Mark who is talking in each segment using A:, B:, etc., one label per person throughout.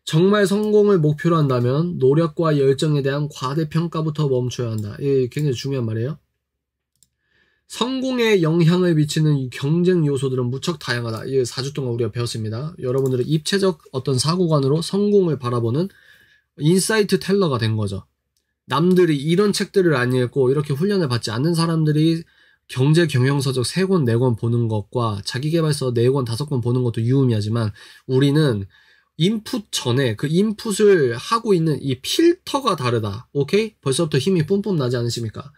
A: 정말 성공을 목표로 한다면 노력과 열정에 대한 과대평가부터 멈춰야 한다. 이게 굉장히 중요한 말이에요. 성공에 영향을 미치는 경쟁 요소들은 무척 다양하다. 이게 4주 동안 우리가 배웠습니다. 여러분들의 입체적 어떤 사고관으로 성공을 바라보는 인사이트 텔러가 된 거죠. 남들이 이런 책들을 안 읽고 이렇게 훈련을 받지 않는 사람들이 경제 경영서적 3권, 4권 보는 것과 자기계발서 4권, 5권 보는 것도 유의미하지만 우리는 인풋 전에 그 인풋을 하고 있는 이 필터가 다르다. 오케이? 벌써부터 힘이 뿜뿜 나지 않으십니까?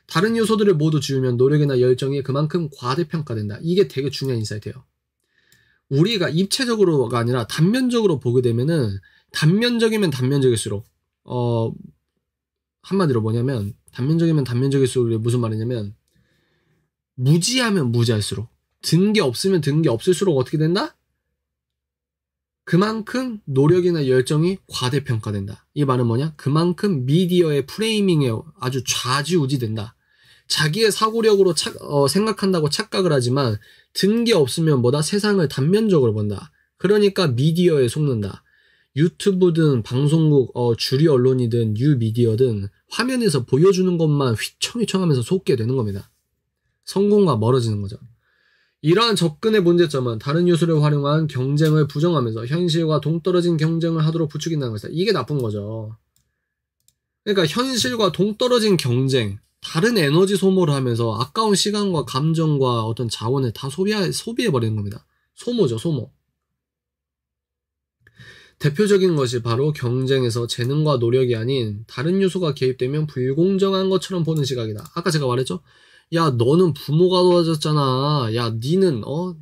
A: 다른 요소들을 모두 지우면 노력이나 열정이 그만큼 과대평가된다. 이게 되게 중요한 인사이트예요. 우리가 입체적으로가 아니라 단면적으로 보게 되면은 단면적이면 단면적일수록 한마디로 뭐냐면 단면적이면 단면적일수록 무슨 말이냐면 무지하면 무지할수록 든 게 없으면 든 게 없을수록 어떻게 된다? 그만큼 노력이나 열정이 과대평가된다. 이 말은 뭐냐? 그만큼 미디어의 프레이밍에 아주 좌지우지된다. 자기의 사고력으로 생각한다고 착각을 하지만 든 게 없으면 뭐다? 세상을 단면적으로 본다. 그러니까 미디어에 속는다. 유튜브든 방송국 주류 언론이든 뉴미디어든 화면에서 보여주는 것만 휘청휘청하면서 속게 되는 겁니다. 성공과 멀어지는 거죠. 이러한 접근의 문제점은 다른 요소를 활용한 경쟁을 부정하면서 현실과 동떨어진 경쟁을 하도록 부추긴다는 것이다. 이게 나쁜 거죠. 그러니까 현실과 동떨어진 경쟁, 다른 에너지 소모를 하면서 아까운 시간과 감정과 어떤 자원을 다 소비해버리는 겁니다. 소모죠, 소모. 대표적인 것이 바로 경쟁에서 재능과 노력이 아닌 다른 요소가 개입되면 불공정한 것처럼 보는 시각이다. 아까 제가 말했죠? 야, 너는 부모가 도와줬잖아. 야, 니는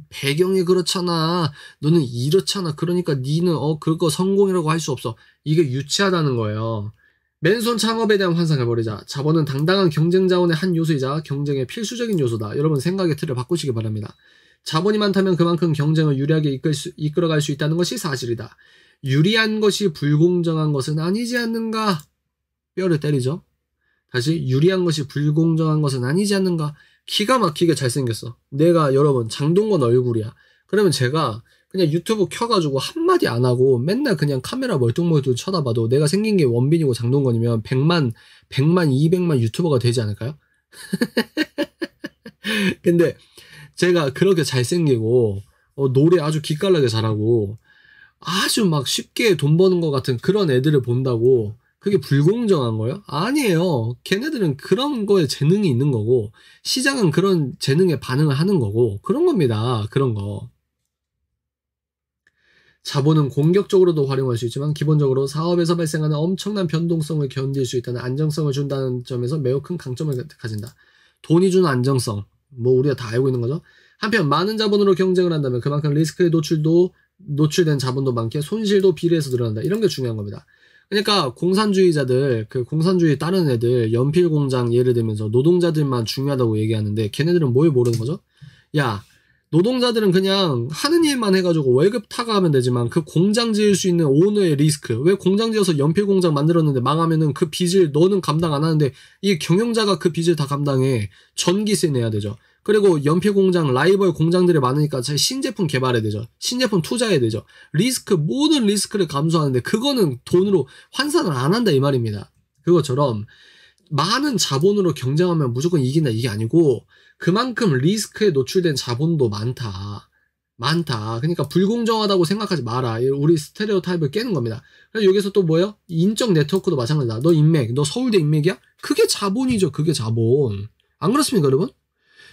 A: 배경이 그렇잖아. 너는 이렇잖아. 그러니까 니는 그거 성공이라고 할 수 없어. 이게 유치하다는 거예요. 맨손 창업에 대한 환상을 버리자. 자본은 당당한 경쟁 자원의 한 요소이자 경쟁의 필수적인 요소다. 여러분 생각의 틀을 바꾸시기 바랍니다. 자본이 많다면 그만큼 경쟁을 유리하게 이끌어갈 수 있다는 것이 사실이다. 유리한 것이 불공정한 것은 아니지 않는가? 뼈를 때리죠. 다시 유리한 것이 불공정한 것은 아니지 않는가? 기가 막히게 잘생겼어. 내가 여러분 장동건 얼굴이야. 그러면 제가 그냥 유튜브 켜가지고 한마디 안 하고 맨날 그냥 카메라 멀뚱멀뚱 쳐다봐도 내가 생긴 게 원빈이고 장동건이면 100만, 200만 유튜버가 되지 않을까요? 근데 제가 그렇게 잘생기고 노래 아주 기깔나게 잘하고 아주 막 쉽게 돈 버는 것 같은 그런 애들을 본다고 그게 불공정한 거예요? 아니에요. 걔네들은 그런 거에 재능이 있는 거고 시장은 그런 재능에 반응을 하는 거고 그런 겁니다. 그런 거. 자본은 공격적으로도 활용할 수 있지만 기본적으로 사업에서 발생하는 엄청난 변동성을 견딜 수 있다는 안정성을 준다는 점에서 매우 큰 강점을 가진다. 돈이 주는 안정성. 뭐 우리가 다 알고 있는 거죠. 한편 많은 자본으로 경쟁을 한다면 그만큼 리스크에 노출된 자본도 많게 손실도 비례해서 늘어난다. 이런 게 중요한 겁니다. 그러니까 공산주의자들, 그 공산주의 다른 애들 연필 공장 예를 들면서 노동자들만 중요하다고 얘기하는데 걔네들은 뭘 모르는 거죠? 야, 노동자들은 그냥 하는 일만 해가지고 월급 타가하면 되지만 그 공장 지을 수 있는 오너의 리스크, 왜 공장 지어서 연필 공장 만들었는데 망하면은 그 빚을 너는 감당 안 하는데 이 경영자가 그 빚을 다 감당해. 전기세 내야 되죠. 그리고 연필 공장, 라이벌 공장들이 많으니까 신제품 개발해야 되죠. 신제품 투자해야 되죠. 리스크, 모든 리스크를 감수하는데 그거는 돈으로 환산을 안 한다 이 말입니다. 그것처럼 많은 자본으로 경쟁하면 무조건 이긴다 이게 아니고 그만큼 리스크에 노출된 자본도 많다. 그러니까 불공정하다고 생각하지 마라. 우리 스테레오 타입을 깨는 겁니다. 그래서 여기서 또 뭐예요? 인적 네트워크도 마찬가지다. 너 인맥, 너 서울대 인맥이야? 그게 자본이죠. 그게 자본. 안 그렇습니까 여러분?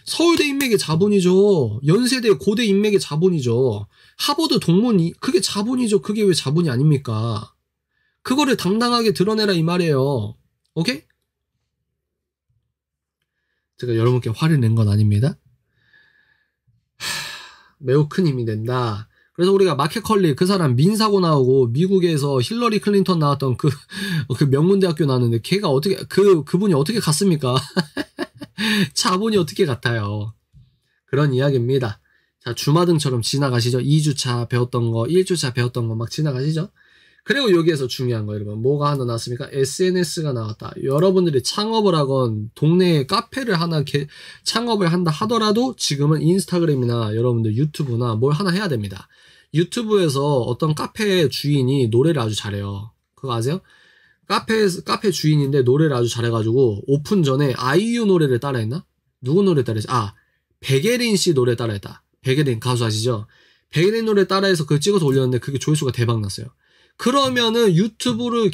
A: 서울대 인맥이 자본이죠. 연세대 고대 인맥이 자본이죠. 하버드 동문 그게 자본이죠. 그게 왜 자본이 아닙니까? 그거를 당당하게 드러내라 이 말이에요. 오케이? 제가 여러분께 화를 낸 건 아닙니다. 매우 큰 힘이 된다. 그래서 우리가 마켓컬리 그 사람 민사고 나오고 미국에서 힐러리 클린턴 나왔던 그 명문대학교 나왔는데 걔가 어떻게 그분이 어떻게 갔습니까? 자본이 어떻게 같아요. 그런 이야기입니다. 자, 주마등처럼 지나가시죠. 2주차 배웠던 거, 1주차 배웠던 거 막 지나가시죠. 그리고 여기에서 중요한 거 여러분 뭐가 하나 나왔습니까? SNS가 나왔다. 여러분들이 창업을 하건 동네에 카페를 하나 창업을 한다 하더라도 지금은 인스타그램이나 여러분들 유튜브나 뭘 하나 해야 됩니다. 유튜브에서 어떤 카페 주인이 노래를 아주 잘해요. 그거 아세요? 카페 주인인데 노래를 아주 잘해가지고 오픈 전에 아이유 노래를 따라했나? 누구 노래 따라했지? 아, 백예린 씨 노래 따라했다. 백예린 가수 아시죠? 백예린 노래 따라해서 그걸 찍어서 올렸는데 그게 조회수가 대박 났어요. 그러면은 유튜브를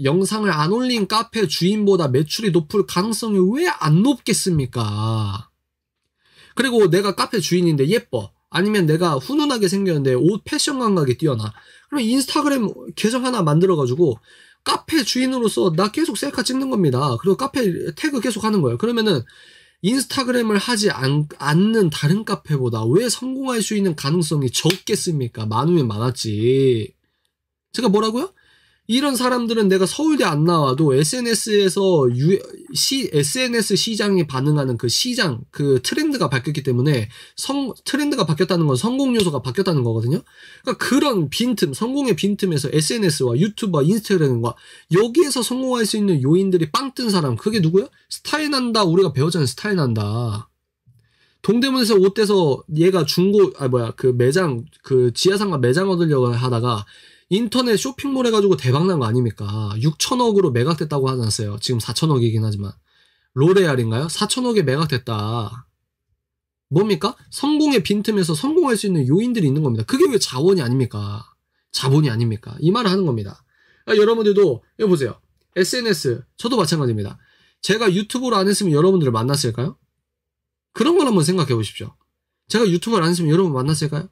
A: 영상을 안 올린 카페 주인보다 매출이 높을 가능성이 왜 안 높겠습니까? 그리고 내가 카페 주인인데 예뻐. 아니면 내가 훈훈하게 생겼는데 옷 패션 감각이 뛰어나. 그러면 인스타그램 계정 하나 만들어가지고 카페 주인으로서 나 계속 셀카 찍는 겁니다. 그리고 카페 태그 계속 하는 거예요. 그러면은 인스타그램을 하지 않는 다른 카페보다 왜 성공할 수 있는 가능성이 적겠습니까? 많으면 많았지. 제가 뭐라고요? 이런 사람들은 내가 서울대 안 나와도 SNS에서 SNS 시장에 반응하는 그 시장, 그 트렌드가 바뀌었기 때문에 트렌드가 바뀌었다는 건 성공 요소가 바뀌었다는 거거든요. 그러니까 그런 빈틈, 성공의 빈틈에서 SNS와 유튜브와 인스타그램과 여기에서 성공할 수 있는 요인들이 빵 뜬 사람, 그게 누구야? 스타일 난다. 우리가 배웠잖아요. 스타일 난다. 동대문에서 옷 떼서 얘가 그 지하상가 매장 얻으려고 하다가 인터넷 쇼핑몰 해가지고 대박난 거 아닙니까? 6천억으로 매각됐다고 하지 않았어요? 지금 4천억이긴 하지만. 로레알인가요? 4천억에 매각됐다. 뭡니까? 성공의 빈틈에서 성공할 수 있는 요인들이 있는 겁니다. 그게 왜 자원이 아닙니까? 자본이 아닙니까? 이 말을 하는 겁니다. 그러니까 여러분들도 여기 보세요. SNS 저도 마찬가지입니다. 제가 유튜브를 안 했으면 여러분들을 만났을까요? 그런 걸 한번 생각해 보십시오. 제가 유튜브를 안 했으면 여러분 만났을까요?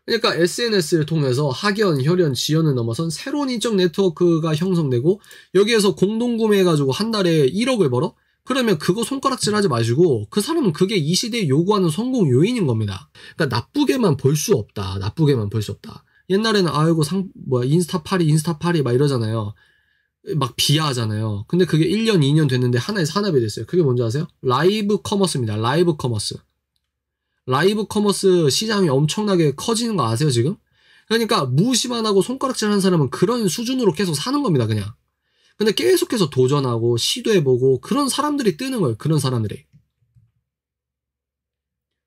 A: 그러니까 SNS를 통해서 학연, 혈연, 지연을 넘어선 새로운 인적 네트워크가 형성되고 여기에서 공동구매해가지고 한 달에 1억을 벌어? 그러면 그거 손가락질 하지 마시고 그 사람은 그게 이 시대에 요구하는 성공 요인인 겁니다. 그러니까 나쁘게만 볼 수 없다. 나쁘게만 볼 수 없다. 옛날에는 아이고 인스타 파리 막 이러잖아요. 막 비하하잖아요. 근데 그게 1년, 2년 됐는데 하나의 산업이 됐어요. 그게 뭔지 아세요? 라이브 커머스입니다. 라이브 커머스. 라이브 커머스 시장이 엄청나게 커지는 거 아세요, 지금? 그러니까 무시만 하고 손가락질 하는 사람은 그런 수준으로 계속 사는 겁니다, 그냥. 근데 계속해서 도전하고 시도해보고 그런 사람들이 뜨는 거예요, 그런 사람들이.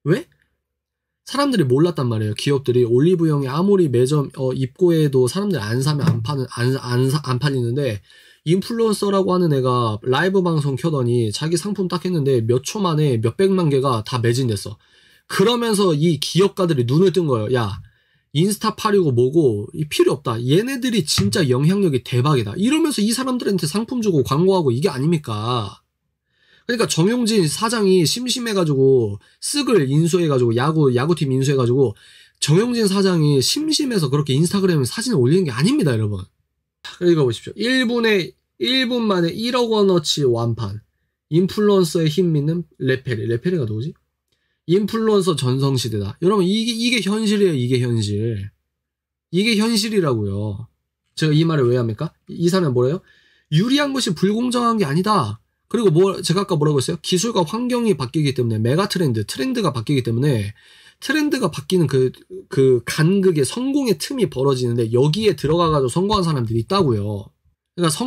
A: 왜? 사람들이 몰랐단 말이에요. 기업들이 올리브영이 아무리 매점 입고해도 사람들이 안 사면 안 팔리는데 인플루언서라고 하는 애가 라이브 방송 켜더니 자기 상품 딱 했는데 몇 초 만에 몇백만 개가 다 매진됐어. 그러면서 이 기업가들이 눈을 뜬 거예요. 야, 인스타 팔이고 뭐고 필요 없다. 얘네들이 진짜 영향력이 대박이다. 이러면서 이 사람들한테 상품 주고 광고하고 이게 아닙니까? 그러니까 정용진 사장이 심심해가지고 쓱을 인수해가지고 야구팀 인수해가지고 정용진 사장이 심심해서 그렇게 인스타그램에 사진을 올리는 게 아닙니다, 여러분. 읽어보십시오. 1분 만에 1억 원어치 완판. 인플루언서의 힘 믿는 레페리. 레페리가 누구지? 인플루언서 전성시대다. 여러분 이게 현실이에요. 이게 현실. 이게 현실이라고요. 제가 이 말을 왜 합니까? 이 사람은 뭐래요? 유리한 것이 불공정한 게 아니다. 그리고 제가 아까 뭐라고 했어요? 기술과 환경이 바뀌기 때문에 메가 트렌드가 바뀌기 때문에 트렌드가 바뀌는 그 간극의 성공의 틈이 벌어지는데 여기에 들어가가지고 성공한 사람들이 있다고요. 그러니까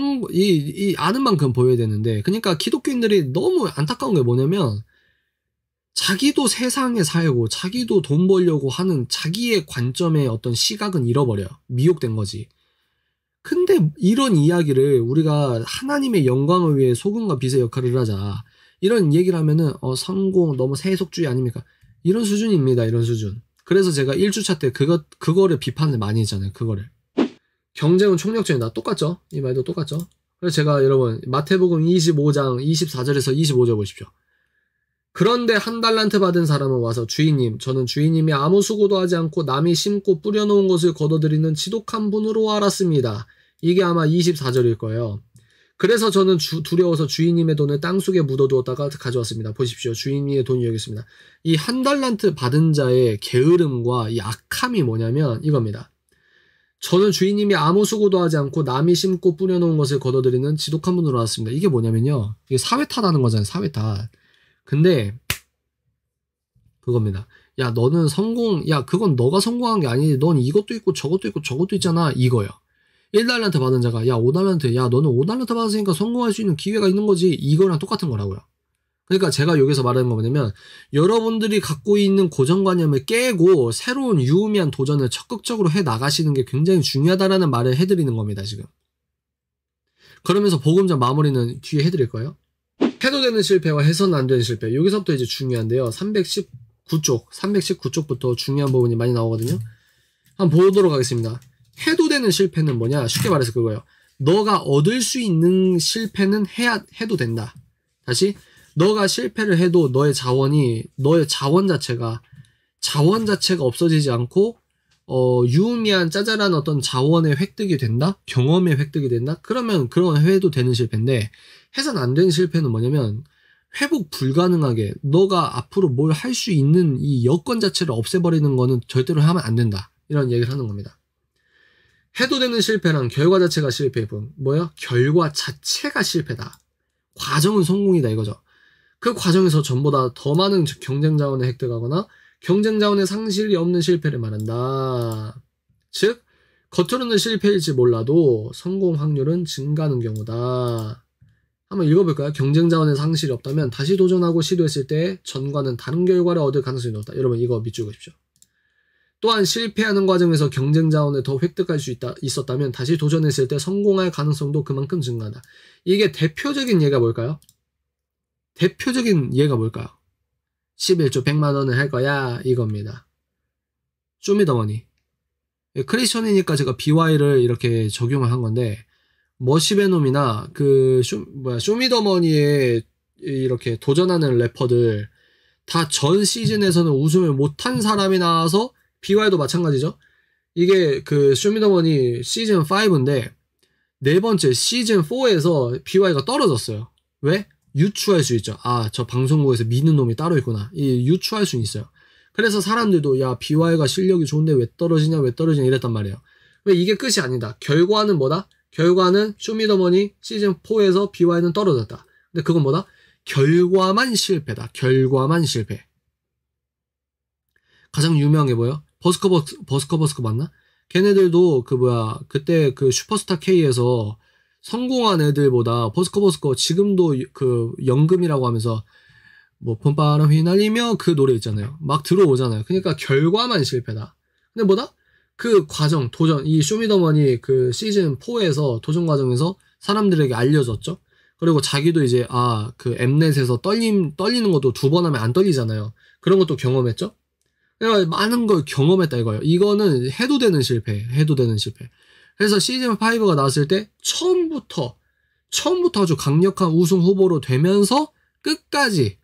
A: 아는 만큼 보여야 되는데, 그러니까 기독교인들이 너무 안타까운 게 뭐냐면 자기도 세상에 살고 자기도 돈 벌려고 하는 자기의 관점의 어떤 시각은 잃어버려요. 미혹된 거지. 근데 이런 이야기를 우리가 하나님의 영광을 위해 소금과 빛의 역할을 하자, 이런 얘기를 하면은 성공 너무 세속주의 아닙니까? 이런 수준입니다. 이런 수준. 그래서 제가 1주차 때 그거를 비판을 많이 했잖아요. 그거를. 경쟁은 총력전이다. 똑같죠? 이 말도 똑같죠? 그래서 제가 여러분 마태복음 25장 24절에서 25절 보십시오. 그런데 한 달란트 받은 사람은 와서 주인님, 저는 주인님이 아무 수고도 하지 않고 남이 심고 뿌려놓은 것을 거둬들이는 지독한 분으로 알았습니다. 이게 아마 24절일 거예요. 그래서 저는 두려워서 주인님의 돈을 땅속에 묻어두었다가 가져왔습니다. 보십시오. 주인님의 돈이 여기 있습니다. 이 한 달란트 받은 자의 게으름과 이 악함이 뭐냐면 이겁니다. 저는 주인님이 아무 수고도 하지 않고 남이 심고 뿌려놓은 것을 거둬들이는 지독한 분으로 알았습니다. 이게 뭐냐면요. 이게 사회탓하는 거잖아요. 사회탓. 근데 그겁니다. 야, 너는 그건 너가 성공한 게 아니지. 넌 이것도 있고 저것도 있고 저것도 있잖아. 이거요. 1달란트 받은 자가 야, 5달란트. 야, 너는 5달란트 받았으니까 성공할 수 있는 기회가 있는 거지. 이거랑 똑같은 거라고요. 그러니까 제가 여기서 말하는 거 뭐냐면 여러분들이 갖고 있는 고정관념을 깨고 새로운 유의미한 도전을 적극적으로 해 나가시는 게 굉장히 중요하다라는 말을 해드리는 겁니다, 지금. 그러면서 복음전 마무리는 뒤에 해드릴 거예요. 해도 되는 실패와 해서는 안 되는 실패. 여기서부터 이제 중요한데요. 319쪽부터 중요한 부분이 많이 나오거든요. 한번 보도록 하겠습니다. 해도 되는 실패는 뭐냐? 쉽게 말해서 그거예요. 너가 얻을 수 있는 실패는 해도 된다. 다시, 너가 실패를 해도 너의 자원 자체가 없어지지 않고, 유의미한 짜잘한 어떤 자원의 획득이 된다? 경험의 획득이 된다? 그러면 그런 해도 되는 실패인데, 해서는 안 되는 실패는 뭐냐면, 회복 불가능하게 너가 앞으로 뭘 할 수 있는 이 여건 자체를 없애버리는 거는 절대로 하면 안 된다. 이런 얘기를 하는 겁니다. 해도 되는 실패랑 결과 자체가 실패일 뿐. 뭐야? 결과 자체가 실패다. 과정은 성공이다 이거죠. 그 과정에서 전보다 더 많은 경쟁 자원을 획득하거나 경쟁 자원의 상실이 없는 실패를 말한다. 즉, 겉으로는 실패일지 몰라도 성공 확률은 증가하는 경우다. 한번 읽어볼까요? 경쟁 자원의 상실이 없다면 다시 도전하고 시도했을 때 전과는 다른 결과를 얻을 가능성이 높다. 여러분 이거 밑줄 그십시오. 또한 실패하는 과정에서 경쟁 자원을 더 획득할 수 있었다면 다시 도전했을 때 성공할 가능성도 그만큼 증가한다. 이게 대표적인 예가 뭘까요? 대표적인 예가 뭘까요? 11조 100만 원을 할 거야 이겁니다. 쇼미더머니. 크리스천이니까 제가 BY를 이렇게 적용을 한 건데 머시베놈이나 쇼미더머니에 이렇게 도전하는 래퍼들 다 전 시즌에서는 우승을 못한 사람이 나와서 BY도 마찬가지죠. 이게 그 쇼미더머니 시즌 5인데 네 번째 시즌 4에서 BY가 떨어졌어요. 왜? 유추할 수 있죠. 아, 저 방송국에서 미는 놈이 따로 있구나. 이 유추할 수는 있어요. 그래서 사람들도 야 BY가 실력이 좋은데 왜 떨어지냐 이랬단 말이에요. 왜 이게 끝이 아니다. 결과는 뭐다? 결과는 쇼미더머니 시즌 4에서 BY는 떨어졌다. 근데 그건 뭐다? 결과만 실패다. 결과만 실패. 가장 유명한 게 뭐예요? 버스커 맞나? 걔네들도 그때 그 슈퍼스타 K에서 성공한 애들보다 버스커 지금도 그 연금이라고 하면서 뭐 봄바람 휘날리며 그 노래 있잖아요. 막 들어오잖아요. 그러니까 결과만 실패다. 근데 뭐다? 그 과정, 도전, 이 쇼미더머니 그 시즌 4에서 도전 과정에서 사람들에게 알려졌죠. 그리고 자기도 이제 그 엠넷에서 떨리는 것도 2번 하면 안 떨리잖아요. 그런 것도 경험했죠. 그러니까 많은 걸 경험했다 이거예요. 이거는 해도 되는 실패. 그래서 시즌 5가 나왔을 때 처음부터 아주 강력한 우승 후보로 되면서 끝까지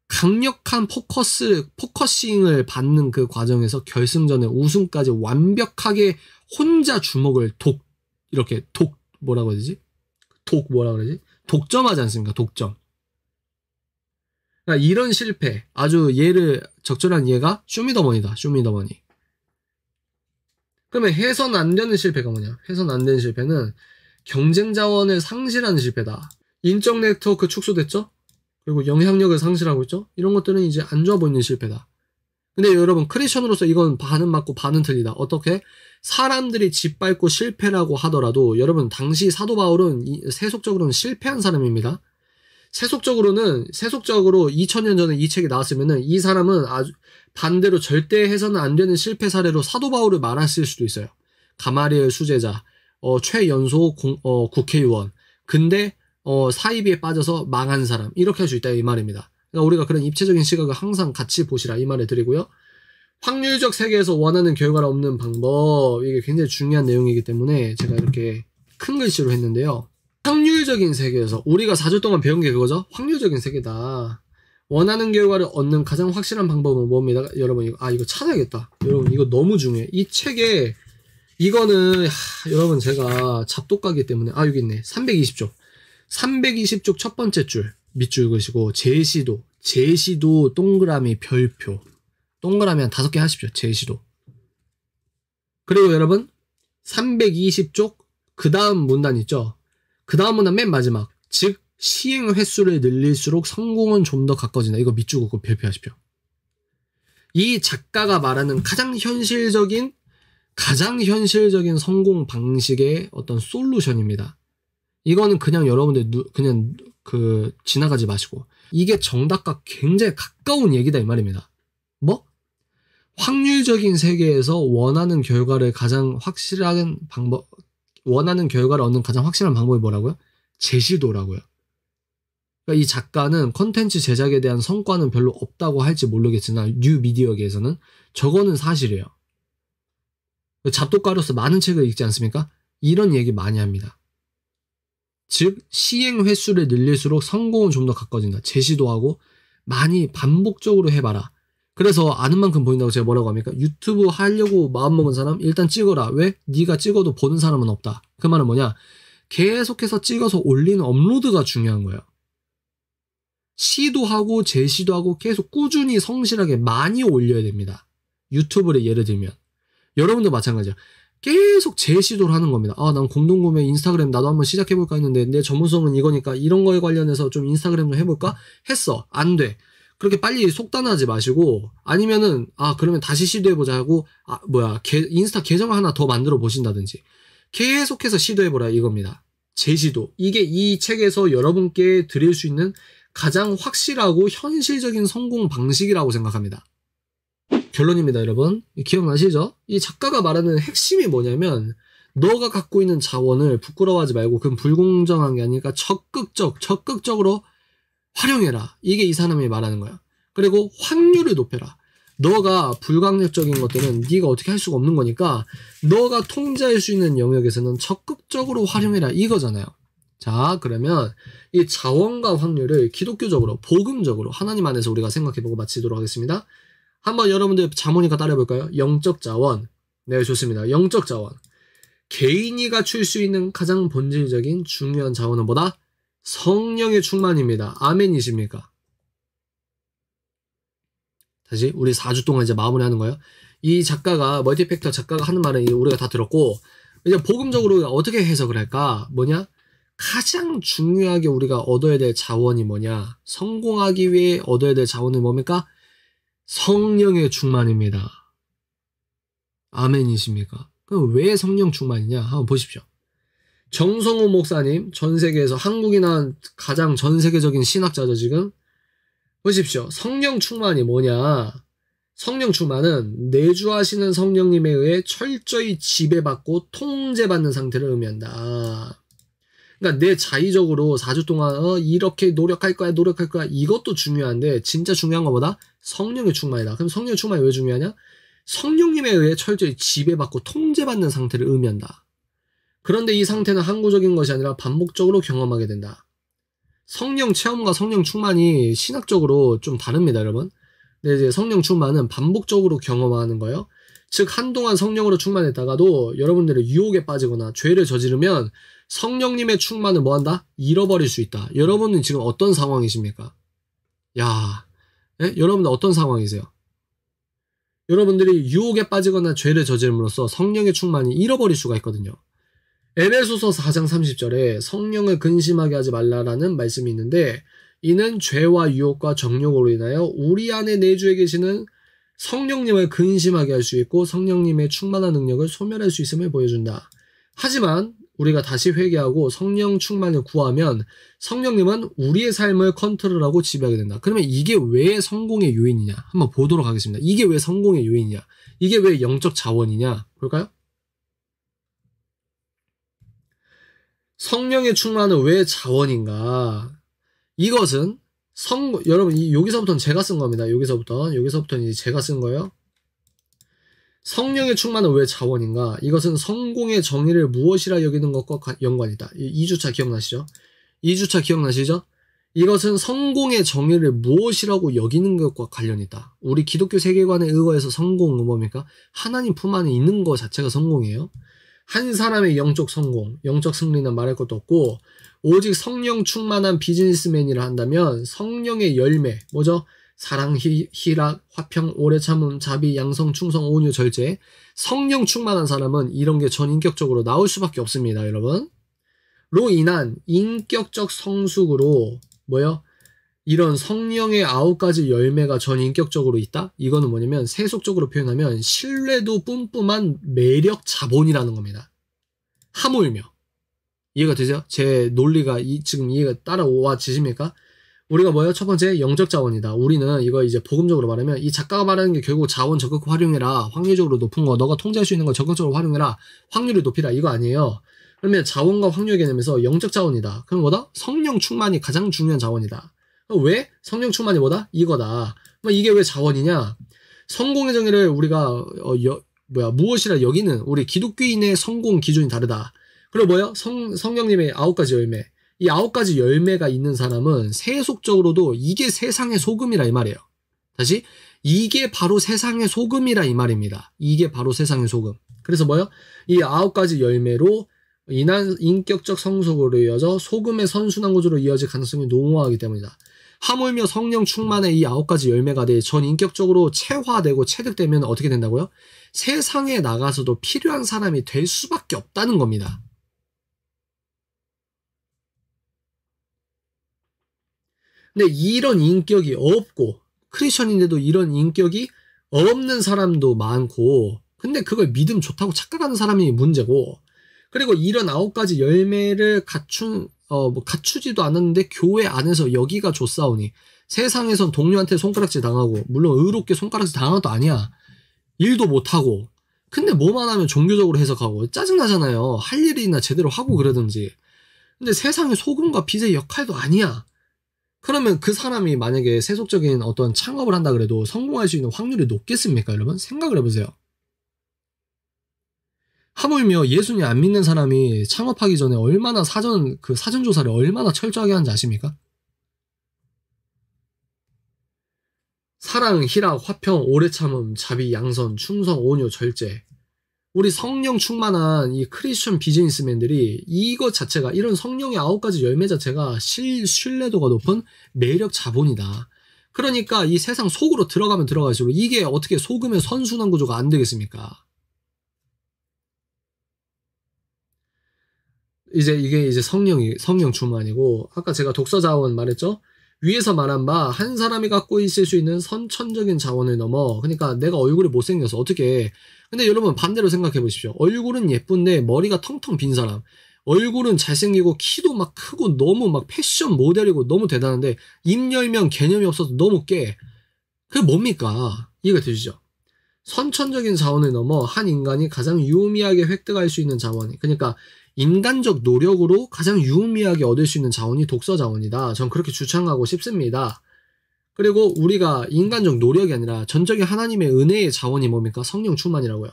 A: 강력한 포커싱을 받는 그 과정에서 결승전에 우승까지 완벽하게 혼자 주먹을 독점하지 않습니까? 독점. 그러니까 이런 실패, 아주 적절한 예가 쇼미더머니다. 쇼미더머니. 그러면 해서는 안 되는 실패가 뭐냐? 해서는 안 되는 실패는 경쟁 자원을 상실하는 실패다. 인적 네트워크 축소됐죠? 그리고 영향력을 상실하고 있죠? 이런 것들은 이제 안 좋아 보이는 실패다. 근데 여러분, 크리스천으로서 이건 반은 맞고 반은 틀리다. 어떻게? 사람들이 짓밟고 실패라고 하더라도 여러분, 당시 사도 바울은 세속적으로는 실패한 사람입니다. 세속적으로 2000년 전에 이 책이 나왔으면은 이 사람은 아주 반대로 절대 해서는 안 되는 실패 사례로 사도 바울을 말했을 수도 있어요. 가마리엘 수제자, 최연소 국회의원. 근데 사이비에 빠져서 망한 사람. 이렇게 할 수 있다 이 말입니다. 그러니까 우리가 그런 입체적인 시각을 항상 같이 보시라 이 말을 드리고요. 확률적 세계에서 원하는 결과를 얻는 방법. 이게 굉장히 중요한 내용이기 때문에 제가 이렇게 큰 글씨로 했는데요. 확률적인 세계에서 우리가 4주 동안 배운 게 그거죠. 확률적인 세계다. 원하는 결과를 얻는 가장 확실한 방법은 뭡니다. 여러분 이거 찾아야겠다. 여러분 이거 너무 중요해. 이 책에 이거는 여러분 제가 잡독가기 때문에 여기 있네. 320쪽 첫 번째 줄 밑줄 그으시고 제시도 동그라미 별표 동그라미 한 5개 하십시오. 제시도. 그리고 여러분 320쪽 그 다음 문단 있죠. 그 다음 문단 맨 마지막 즉 시행 횟수를 늘릴수록 성공은 좀 더 가까워진다. 이거 밑줄 긋고 별표하십시오. 이 작가가 말하는 가장 현실적인 성공 방식의 어떤 솔루션입니다. 이거는 그냥 여러분들 지나가지 마시고. 이게 정답과 굉장히 가까운 얘기다 이 말입니다. 뭐? 확률적인 세계에서 원하는 결과를 얻는 가장 확실한 방법이 뭐라고요? 제시도라고요. 그러니까 이 작가는 컨텐츠 제작에 대한 성과는 별로 없다고 할지 모르겠으나 뉴미디어계에서는 저거는 사실이에요. 잡독가로서 많은 책을 읽지 않습니까? 이런 얘기 많이 합니다. 즉 시행 횟수를 늘릴수록 성공은 좀 더 가까워진다. 제시도하고 많이 반복적으로 해봐라. 그래서 아는 만큼 보인다고 제가 뭐라고 합니까? 유튜브 하려고 마음먹은 사람 일단 찍어라. 왜? 네가 찍어도 보는 사람은 없다. 그 말은 뭐냐? 계속해서 찍어서 올리는 업로드가 중요한 거예요. 시도하고 제시도하고 계속 꾸준히 성실하게 많이 올려야 됩니다. 유튜브를 예를 들면 여러분도 마찬가지야. 계속 제시도를 하는 겁니다. 난 공동구매 인스타그램 나도 한번 시작해볼까 했는데 내 전문성은 이거니까 이런 거에 관련해서 좀 인스타그램 좀 해볼까? 했어. 안 돼. 그렇게 빨리 속단하지 마시고 아니면은 그러면 다시 시도해보자 하고 인스타 계정을 하나 더 만들어 보신다든지 계속해서 시도해보라 이겁니다. 제시도. 이게 이 책에서 여러분께 드릴 수 있는 가장 확실하고 현실적인 성공 방식이라고 생각합니다. 결론입니다, 여러분. 기억나시죠? 이 작가가 말하는 핵심이 뭐냐면 너가 갖고 있는 자원을 부끄러워하지 말고 그건 불공정한 게 아니니까 적극적으로 활용해라. 이게 이 사람이 말하는 거야. 그리고 확률을 높여라. 너가 불강력적인 것들은 네가 어떻게 할 수가 없는 거니까 너가 통제할 수 있는 영역에서는 적극적으로 활용해라 이거잖아요. 자, 그러면 이 자원과 확률을 기독교적으로 복음적으로 하나님 안에서 우리가 생각해보고 마치도록 하겠습니다. 한번 여러분들 자모니까 따라해볼까요? 영적 자원. 네, 좋습니다. 영적 자원. 개인이 갖출 수 있는 가장 본질적인 중요한 자원은 뭐다? 성령의 충만입니다. 아멘이십니까? 다시 우리 4주 동안 이제 마무리하는 거예요. 이 작가가 멀티팩터 작가가 하는 말은 우리가 다 들었고 이제 복음적으로 어떻게 해석을 할까? 뭐냐? 가장 중요하게 우리가 얻어야 될 자원이 뭐냐? 성공하기 위해 얻어야 될 자원은 뭡니까? 성령의 충만입니다. 아멘이십니까? 그럼 왜 성령 충만이냐? 한번 보십시오. 정성호 목사님, 전 세계에서 한국이나 가장 전 세계적인 신학자죠, 지금. 보십시오. 성령 충만이 뭐냐? 성령 충만은 내주하시는 성령님에 의해 철저히 지배받고 통제받는 상태를 의미한다. 그러니까 내 자의적으로 4주 동안 이렇게 노력할 거야 이것도 중요한데 진짜 중요한 것보다 성령의 충만이다. 그럼 성령의 충만이 왜 중요하냐? 성령님에 의해 철저히 지배받고 통제받는 상태를 의미한다. 그런데 이 상태는 항구적인 것이 아니라 반복적으로 경험하게 된다. 성령 체험과 성령 충만이 신학적으로 좀 다릅니다, 여러분. 근데 이제 성령 충만은 반복적으로 경험하는 거예요. 즉 한동안 성령으로 충만했다가도 여러분들의 유혹에 빠지거나 죄를 저지르면 성령님의 충만을 뭐한다? 잃어버릴 수 있다. 여러분은 지금 어떤 상황이십니까? 여러분들 어떤 상황이세요? 여러분들이 유혹에 빠지거나 죄를 저지름으로써 성령의 충만이 잃어버릴 수가 있거든요. 에베소서 4장 30절에 성령을 근심하게 하지 말라라는 말씀이 있는데 이는 죄와 유혹과 정욕으로 인하여 우리 안에 내주에 계시는 성령님을 근심하게 할 수 있고 성령님의 충만한 능력을 소멸할 수 있음을 보여준다. 하지만 우리가 다시 회개하고 성령 충만을 구하면 성령님은 우리의 삶을 컨트롤하고 지배하게 된다. 그러면 이게 왜 성공의 요인이냐? 한번 보도록 하겠습니다. 이게 왜 성공의 요인이냐? 이게 왜 영적 자원이냐? 볼까요? 성령의 충만은 왜 자원인가? 이것은 여러분 여기서부터는 제가 쓴 겁니다. 여기서부터는 이제 제가 쓴 거예요. 성령의 충만은 왜 자원인가? 이것은 성공의 정의를 무엇이라 여기는 것과 연관이다. 2주차 기억나시죠? 2주차 기억나시죠? 이것은 성공의 정의를 무엇이라고 여기는 것과 관련이 있다. 우리 기독교 세계관에 의거해서 성공은 뭡니까? 하나님 품 안에 있는 것 자체가 성공이에요. 한 사람의 영적 성공, 영적 승리는 말할 것도 없고 오직 성령 충만한 비즈니스맨이라 한다면 성령의 열매, 뭐죠? 사랑, 희락, 화평, 오래 참음, 자비, 양성, 충성, 온유, 절제. 성령 충만한 사람은 이런 게 전인격적으로 나올 수밖에 없습니다, 여러분. 로 인한 인격적 성숙으로 이런 성령의 9가지 열매가 전인격적으로 있다? 이거는 뭐냐면 세속적으로 표현하면 신뢰도 뿜뿜한 매력 자본이라는 겁니다. 하물며 이해가 되세요? 제 논리가 지금 이해가 따라와지십니까? 우리가 뭐예요? 첫 번째, 영적 자원이다. 우리는 이거 이제 복음적으로 말하면 이 작가가 말하는 게 결국 자원 적극 활용해라. 확률적으로 높은 거, 너가 통제할 수 있는 거 적극적으로 활용해라. 확률을 높이라. 이거 아니에요. 그러면 자원과 확률 개념에서 영적 자원이다. 그럼 뭐다? 성령 충만이 가장 중요한 자원이다. 왜? 성령 충만이 뭐다? 이거다. 이게 왜 자원이냐? 성공의 정의를 우리가 무엇이라 여기는 우리 기독교인의 성공 기준이 다르다. 그리고 뭐예요? 성령님의 9가지 열매. 이 9가지 열매가 있는 사람은 세속적으로도 이게 세상의 소금이라 이 말이에요. 다시 이게 바로 세상의 소금이라 이 말입니다. 이게 바로 세상의 소금. 그래서 뭐예요? 이 9가지 열매로 인한 인격적 성숙으로 이어져 소금의 선순환 구조로 이어질 가능성이 농후하기 때문이다. 하물며 성령 충만의 이 9가지 열매가 전 인격적으로 체화되고 체득되면 어떻게 된다고요? 세상에 나가서도 필요한 사람이 될 수밖에 없다는 겁니다. 근데 이런 인격이 없고 크리스천인데도 이런 인격이 없는 사람도 많고 근데 그걸 믿음 좋다고 착각하는 사람이 문제고 그리고 이런 9가지 열매를 갖추지도 않았는데 교회 안에서 여기가 좋사오니 세상에선 동료한테 손가락질 당하고 물론 의롭게 손가락질 당한 것도 아니야. 일도 못하고 근데 뭐만 하면 종교적으로 해석하고 짜증나잖아요. 할 일이나 제대로 하고 그러든지. 근데 세상의 소금과 빛의 역할도 아니야. 그러면 그 사람이 만약에 세속적인 어떤 창업을 한다 그래도 성공할 수 있는 확률이 높겠습니까, 여러분? 생각을 해보세요. 하물며 예수님 안 믿는 사람이 창업하기 전에 얼마나 사전조사를 얼마나 철저하게 하는지 아십니까? 사랑, 희락, 화평, 오래 참음, 자비, 양선, 충성, 온유, 절제. 우리 성령 충만한 이 크리스천 비즈니스맨들이 이것 자체가 이런 성령의 9가지 열매 자체가 신뢰도가 높은 매력 자본이다. 그러니까 이 세상 속으로 들어가면 들어갈수록 이게 어떻게 소금의 선순환 구조가 안 되겠습니까? 이게 성령 충만이고 아까 제가 독서 자원 말했죠? 위에서 말한 바 한 사람이 갖고 있을 수 있는 선천적인 자원을 넘어 그러니까 내가 얼굴이 못생겨서 어떻게 근데 여러분 반대로 생각해 보십시오. 얼굴은 예쁜데 머리가 텅텅 빈 사람 얼굴은 잘생기고 키도 막 크고 너무 막 패션 모델이고 너무 대단한데 입 열면 개념이 없어서 너무 깨. 그게 뭡니까? 이해가 되시죠? 선천적인 자원을 넘어 한 인간이 가장 유의미하게 획득할 수 있는 자원이 그러니까 인간적 노력으로 가장 유의미하게 얻을 수 있는 자원이 독서 자원이다. 전 그렇게 주창하고 싶습니다. 그리고 우리가 인간적 노력이 아니라 전적인 하나님의 은혜의 자원이 뭡니까? 성령 충만이라고요.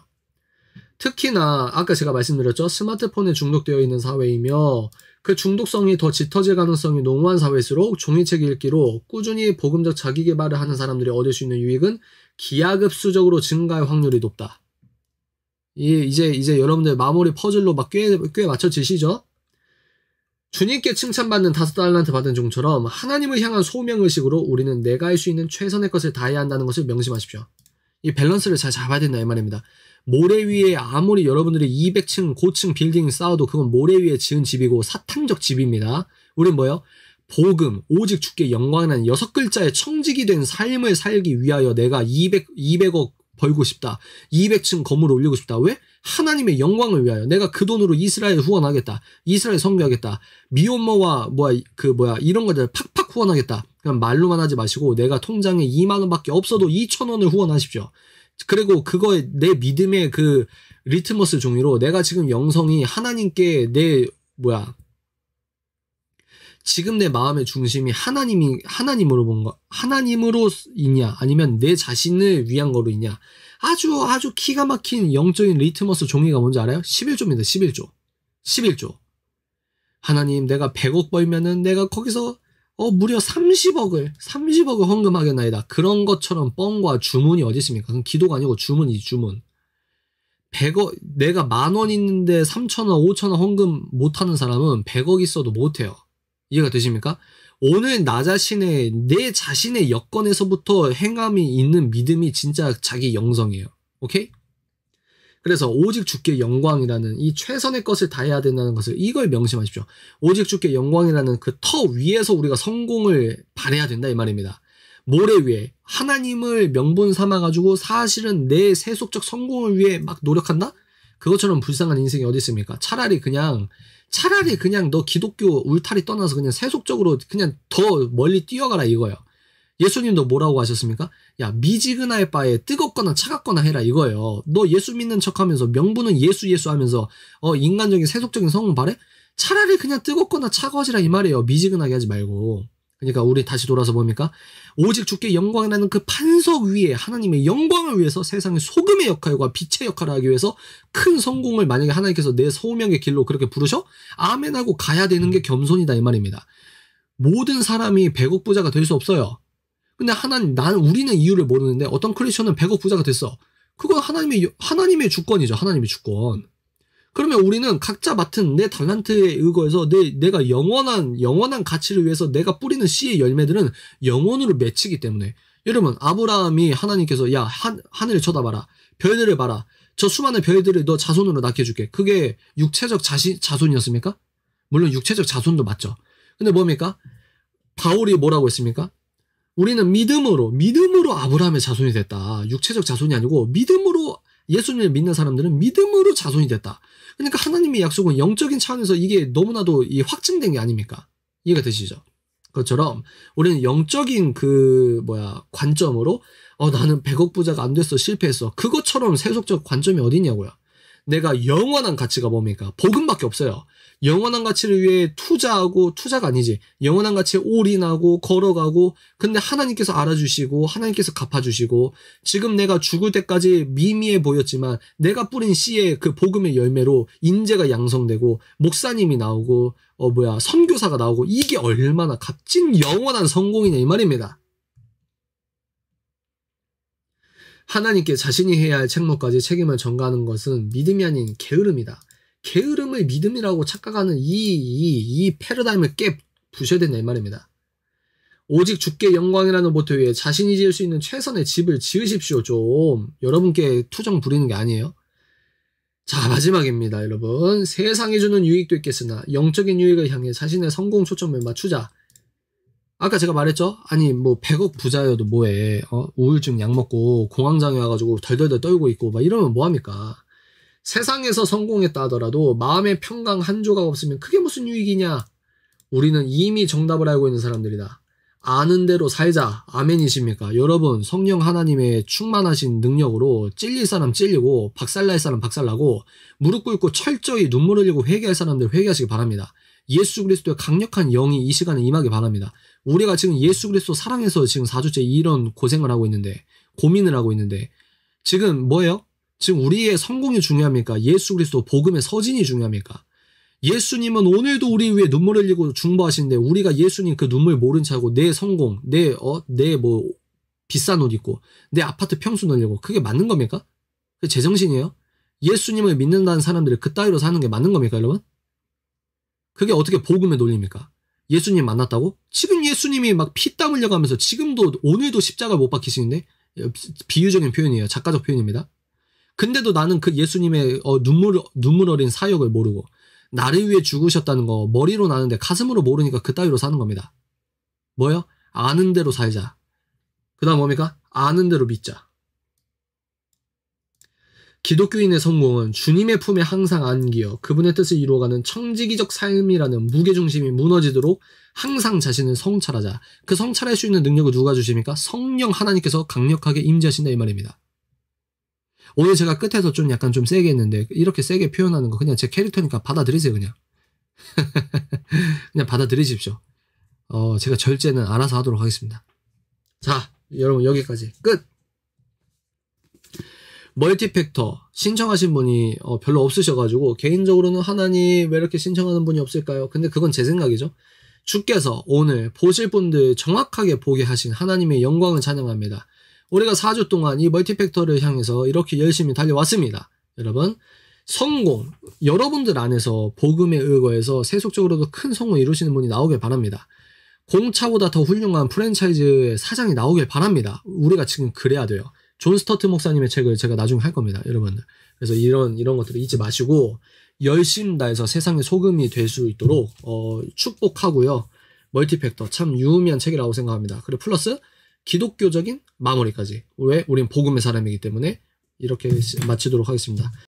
A: 특히나 아까 제가 말씀드렸죠. 스마트폰에 중독되어 있는 사회이며 그 중독성이 더 짙어질 가능성이 농후한 사회일수록 종이책 읽기로 꾸준히 복음적 자기개발을 하는 사람들이 얻을 수 있는 유익은 기하급수적으로 증가할 확률이 높다. 이제 여러분들 마무리 퍼즐로 막 꽤 맞춰지시죠? 주님께 칭찬받는 5달란트 받은 종처럼 하나님을 향한 소명의식으로 우리는 내가 할 수 있는 최선의 것을 다해야 한다는 것을 명심하십시오. 이 밸런스를 잘 잡아야 된다 이 말입니다. 모래 위에 아무리 여러분들이 200층 고층 빌딩 쌓아도 그건 모래 위에 지은 집이고 사탄적 집입니다. 우린 뭐예요? 복음, 오직 주께 영광이라는 6글자의 청직이 된 삶을 살기 위하여 내가 200억 벌고 싶다. 200층 건물을 올리고 싶다. 왜? 하나님의 영광을 위하여 내가 그 돈으로 이스라엘 후원하겠다. 이스라엘 선교하겠다. 미혼모와 이런 것들 팍팍 후원하겠다. 그냥 말로만 하지 마시고 내가 통장에 2만 원밖에 없어도 2천 원을 후원하십시오. 그리고 그거에 내 믿음의 그 리트머스 종이로 내가 지금 영성이 하나님께 지금 내 마음의 중심이 하나님으로 있냐 아니면 내 자신을 위한 거로 있냐 아주 기가 막힌 영적인 리트머스 종이가 뭔지 알아요? 11조입니다. 11조. 하나님 내가 100억 벌면은 내가 거기서 무려 30억을 헌금하겠나이다. 그런 것처럼 뻥과 주문이 어디 있습니까? 그건 기도가 아니고 주문이지 주문. 100억 내가 10,000원 있는데 3,000원 5,000원 헌금 못하는 사람은 100억 있어도 못해요. 이해가 되십니까? 오늘 내 자신의 여건에서부터 행함이 있는 믿음이 진짜 자기 영성이에요. 오케이? 그래서 오직 주께 영광이라는 이 최선의 것을 다해야 된다는 것을 이걸 명심하십시오. 오직 주께 영광이라는 그 터 위에서 우리가 성공을 바래야 된다 이 말입니다. 모래 위에 하나님을 명분 삼아가지고 사실은 내 세속적 성공을 위해 막 노력한다? 그것처럼 불쌍한 인생이 어디 있습니까? 차라리 그냥 너 기독교 울타리 떠나서 그냥 세속적으로 그냥 더 멀리 뛰어가라 이거예요. 예수님도 뭐라고 하셨습니까? 야, 미지근할 바에 뜨겁거나 차갑거나 해라 이거예요. 너 예수 믿는 척하면서 명분은 예수 하면서 인간적인 세속적인 성공 바래? 차라리 그냥 뜨겁거나 차가워지라 이 말이에요. 미지근하게 하지 말고. 그러니까 우리 다시 돌아서 봅니까? 오직 주께 영광이라는 그 판석 위에 하나님의 영광을 위해서 세상의 소금의 역할과 빛의 역할을 하기 위해서 큰 성공을 만약에 하나님께서 내 소명의 길로 그렇게 부르셔? 아멘하고 가야 되는 게 겸손이다 이 말입니다. 모든 사람이 100억 부자가 될 수 없어요. 근데 우리는 이유를 모르는데 어떤 크리스천은 100억 부자가 됐어. 그건 하나님의 주권이죠. 하나님의 주권. 그러면 우리는 각자 맡은 내 달란트에 의거해서 내가 영원한 가치를 위해서 내가 뿌리는 씨의 열매들은 영원으로 맺히기 때문에. 여러분, 아브라함이 하나님께서 야, 하늘을 쳐다봐라. 별들을 봐라. 저 수많은 별들을 너 자손으로 낳게 해줄게. 그게 육체적 자손이었습니까? 물론 육체적 자손도 맞죠. 근데 뭡니까? 바울이 뭐라고 했습니까? 우리는 믿음으로 아브라함의 자손이 됐다. 육체적 자손이 아니고 믿음으로 예수님을 믿는 사람들은 믿음으로 자손이 됐다. 그러니까 하나님의 약속은 영적인 차원에서 이게 너무나도 확증된 게 아닙니까? 이해가 되시죠? 그것처럼 우리는 영적인 관점으로 나는 100억 부자가 안 됐어. 실패했어. 그것처럼 세속적 관점이 어디 있냐고요. 내가 영원한 가치가 뭡니까? 복음밖에 없어요. 영원한 가치를 위해 투자가 아니지. 영원한 가치에 올인하고 걸어가고 근데 하나님께서 알아주시고 하나님께서 갚아주시고 지금 내가 죽을 때까지 미미해 보였지만 내가 뿌린 씨의 그 복음의 열매로 인재가 양성되고 목사님이 나오고 선교사가 나오고 이게 얼마나 값진 영원한 성공이냐 이 말입니다. 하나님께 자신이 해야 할 책무까지 책임을 전가하는 것은 믿음이 아닌 게으름이다. 게으름을 믿음이라고 착각하는 이 패러다임을 부셔야 된다 이 말입니다. 오직 주께 영광이라는 모토 위에 자신이 지을 수 있는 최선의 집을 지으십시오. 좀 여러분께 투정 부리는 게 아니에요. 자, 마지막입니다. 여러분, 세상이 주는 유익도 있겠으나 영적인 유익을 향해 자신의 성공 초점을 맞추자. 아까 제가 말했죠? 아니 100억 부자여도 뭐해. 우울증 약 먹고 공황장애 와가지고 덜덜덜 떨고 있고 막 이러면 뭐합니까? 세상에서 성공했다 하더라도 마음의 평강 한 조각 없으면 그게 무슨 유익이냐? 우리는 이미 정답을 알고 있는 사람들이다. 아는 대로 살자. 아멘이십니까? 여러분, 성령 하나님의 충만하신 능력으로 찔릴 사람 찔리고 박살날 사람 박살나고 무릎 꿇고 철저히 눈물 흘리고 회개할 사람들 회개하시기 바랍니다. 예수 그리스도의 강력한 영이 이 시간에 임하기 바랍니다. 우리가 지금 예수 그리스도 사랑해서 지금 4주째 이런 고생을 하고 있는데 고민을 하고 있는데 지금 뭐예요? 지금 우리의 성공이 중요합니까? 예수 그리스도 복음의 서진이 중요합니까? 예수님은 오늘도 우리 위해 눈물 흘리고 중보하시는데 우리가 예수님 그 눈물 모른 척하고 내 성공, 내 비싼 옷 입고 내 아파트 평수 늘리고 그게 맞는 겁니까? 그게 제정신이에요? 예수님을 믿는다는 사람들이 그따위로 사는 게 맞는 겁니까, 여러분? 그게 어떻게 복음의 논리입니까? 예수님 만났다고? 지금 예수님이 막 피땀 흘려가면서 지금도 오늘도 십자가를 못 박히시는데 비유적인 표현이에요. 작가적 표현입니다. 근데도 나는 그 예수님의 눈물 어린 사역을 모르고 나를 위해 죽으셨다는 거 머리로 나는데 가슴으로 모르니까 그따위로 사는 겁니다. 뭐요? 아는 대로 살자. 그 다음 뭡니까? 아는 대로 믿자. 기독교인의 성공은 주님의 품에 항상 안기어 그분의 뜻을 이루어가는 청지기적 삶이라는 무게중심이 무너지도록 항상 자신을 성찰하자. 그 성찰할 수 있는 능력을 누가 주십니까? 성령 하나님께서 강력하게 임재하신다 이 말입니다. 오늘 제가 끝에서 좀 약간 좀 세게 했는데 이렇게 세게 표현하는 거 그냥 제 캐릭터니까 받아들이세요 그냥. 그냥 받아들이십시오. 제가 절제는 알아서 하도록 하겠습니다. 자, 여러분 여기까지 끝. 멀티팩터 신청하신 분이 별로 없으셔가지고 개인적으로는 하나님 왜 이렇게 신청하는 분이 없을까요? 근데 그건 제 생각이죠. 주께서 오늘 보실 분들 정확하게 보게 하신 하나님의 영광을 찬양합니다. 우리가 4주 동안 이 멀티팩터를 향해서 이렇게 열심히 달려왔습니다. 여러분, 성공, 여러분들 안에서 복음에 의거해서 세속적으로도 큰 성공을 이루시는 분이 나오길 바랍니다. 공차보다 더 훌륭한 프랜차이즈의 사장이 나오길 바랍니다. 우리가 지금 그래야 돼요. 존 스터트 목사님의 책을 제가 나중에 할 겁니다, 여러분들. 그래서 이런 것들을 잊지 마시고 열심히 다해서 세상의 소금이 될 수 있도록 축복하고요. 멀티팩터 참 유의미한 책이라고 생각합니다. 그리고 플러스 기독교적인 마무리까지. 왜? 우린 복음의 사람이기 때문에 이렇게 마치도록 하겠습니다.